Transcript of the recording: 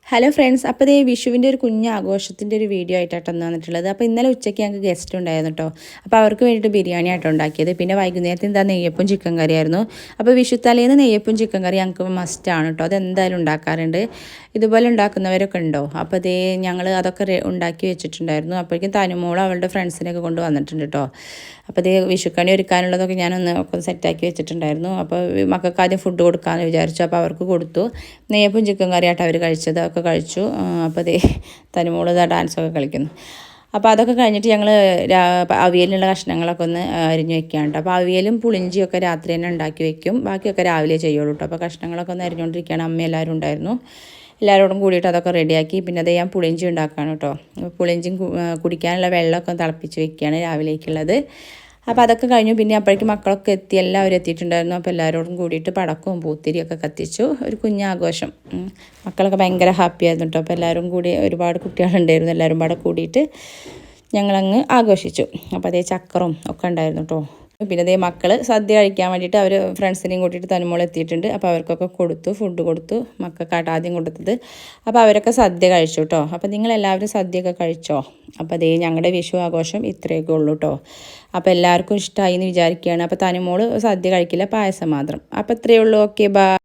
Hello friends, അപ്പോൾ ഇതേ വിഷുവിൻ്റെ ഒരു കുഞ്ഞ് ആഘോഷത്തിൻ്റെ ഒരു വീഡിയോ ആയിട്ടാണ് വന്നിട്ടുള്ളത്. അപ്പോൾ ഇന്നലെ ഉച്ചയ്ക്ക് ഞങ്ങൾക്ക് ഗസ്റ്റ് ഉണ്ടായിരുന്നു കേട്ടോ. അപ്പോൾ അവർക്ക് വേണ്ടിയിട്ട് ബിരിയാണി ആയിട്ട് ഉണ്ടാക്കിയത്. പിന്നെ വൈകുന്നേരത്തെ എന്താ നെയ്യപ്പും ചിക്കൻ കറിയായിരുന്നു. അപ്പോൾ വിഷു തലേന്ന് നെയ്യപ്പും ചിക്കൻ കറി ഞങ്ങൾക്ക് മസ്റ്റാണ് കേട്ടോ. അതെന്തായാലും ഉണ്ടാക്കാറുണ്ട്. ഇതുപോലെ ഉണ്ടാക്കുന്നവരൊക്കെ ഉണ്ടോ? അപ്പോൾ അതേ ഞങ്ങൾ അതൊക്കെ ഉണ്ടാക്കി വെച്ചിട്ടുണ്ടായിരുന്നു. അപ്പോഴേക്കും തനുമോൾ അവളുടെ ഫ്രണ്ട്സിനെയൊക്കെ കൊണ്ട് വന്നിട്ടുണ്ട് കേട്ടോ. അപ്പോൾ അതേ വിഷുക്കണി ഒരുക്കാനുള്ളതൊക്കെ ഞാനൊന്ന് ഒക്കെ സെറ്റാക്കി വെച്ചിട്ടുണ്ടായിരുന്നു. അപ്പോൾ മക്കൾക്ക് ആദ്യം ഫുഡ് കൊടുക്കാമെന്ന് വിചാരിച്ചു. അപ്പോൾ അവർക്ക് കൊടുത്തു. നെയ്യപ്പും ചിക്കൻ കറിയായിട്ട് അവർ കഴിച്ചത് ഒക്കെ കഴിച്ചു. അപ്പോൾ അതേ തനുമോൾ ഡാൻസൊക്കെ കളിക്കുന്നു. അപ്പോൾ അതൊക്കെ കഴിഞ്ഞിട്ട് ഞങ്ങൾ അവിയലിനുള്ള കഷ്ണങ്ങളൊക്കെ ഒന്ന് അരിഞ്ഞ് വെക്കാനുണ്ട്. അപ്പോൾ അവിയലും പുളിഞ്ചിയൊക്കെ രാത്രി തന്നെ ഉണ്ടാക്കി വെക്കും. ബാക്കിയൊക്കെ രാവിലെ ചെയ്യുള്ളൂ കേട്ടോ. അപ്പോൾ കഷ്ണങ്ങളൊക്കെ ഒന്ന് അരിഞ്ഞുകൊണ്ടിരിക്കുകയാണ്. അമ്മ എല്ലാവരും ഉണ്ടായിരുന്നു. എല്ലാവരോടും കൂടിയിട്ട് അതൊക്കെ റെഡിയാക്കി. പിന്നെ അത് ഞാൻ പുളിഞ്ചി ഉണ്ടാക്കുകയാണ് കേട്ടോ. പുളിഞ്ചിയും കുടിക്കാനുള്ള വെള്ളമൊക്കെ തിളപ്പിച്ച് വെക്കുകയാണ് രാവിലേക്കുള്ളത്. അപ്പോൾ അതൊക്കെ കഴിഞ്ഞു. പിന്നെ അപ്പോഴേക്കും മക്കളൊക്കെ എത്തി, എല്ലാവരും എത്തിയിട്ടുണ്ടായിരുന്നു. അപ്പോൾ എല്ലാവരോടും കൂടിയിട്ട് പടക്കവും പൂത്തിരിയൊക്കെ കത്തിച്ചു. ഒരു കുഞ്ഞാഘോഷം. മക്കളൊക്കെ ഭയങ്കര ഹാപ്പി ആയിരുന്നു കേട്ടോ. അപ്പോൾ എല്ലാവരും കൂടി ഒരുപാട് കുട്ടികളുണ്ടായിരുന്നു. എല്ലാവരും പാടെ കൂടിയിട്ട് ഞങ്ങളങ്ങ് ആഘോഷിച്ചു. അപ്പോൾ അതേ ചക്കറും ഒക്കെ ഉണ്ടായിരുന്നു കേട്ടോ. പിന്നെ അതേ മക്കൾ സദ്യ കഴിക്കാൻ വേണ്ടിയിട്ട് അവർ ഫ്രണ്ട്സിനെയും കൂട്ടിയിട്ട് തനുമോൾ എത്തിയിട്ടുണ്ട്. അപ്പോൾ അവർക്കൊക്കെ കൊടുത്തു, ഫുഡ് കൊടുത്തു. മക്കൾക്കായിട്ട് ആദ്യം കൊടുത്തത്. അപ്പോൾ അവരൊക്കെ സദ്യ കഴിച്ചു കേട്ടോ. അപ്പോൾ നിങ്ങളെല്ലാവരും സദ്യയൊക്കെ കഴിച്ചോ? അപ്പോൾ അതേ ഞങ്ങളുടെ വിഷു ആഘോഷം ഇത്രയൊക്കെ ഉള്ളൂ കേട്ടോ. അപ്പോൾ എല്ലാവർക്കും ഇഷ്ടമായി എന്ന് വിചാരിക്കുകയാണ്. അപ്പോൾ തനുമോൾ സദ്യ കഴിക്കില്ല, പായസം മാത്രം. അപ്പോൾ ഇത്രയേ ഉള്ളൂ. Okay, by.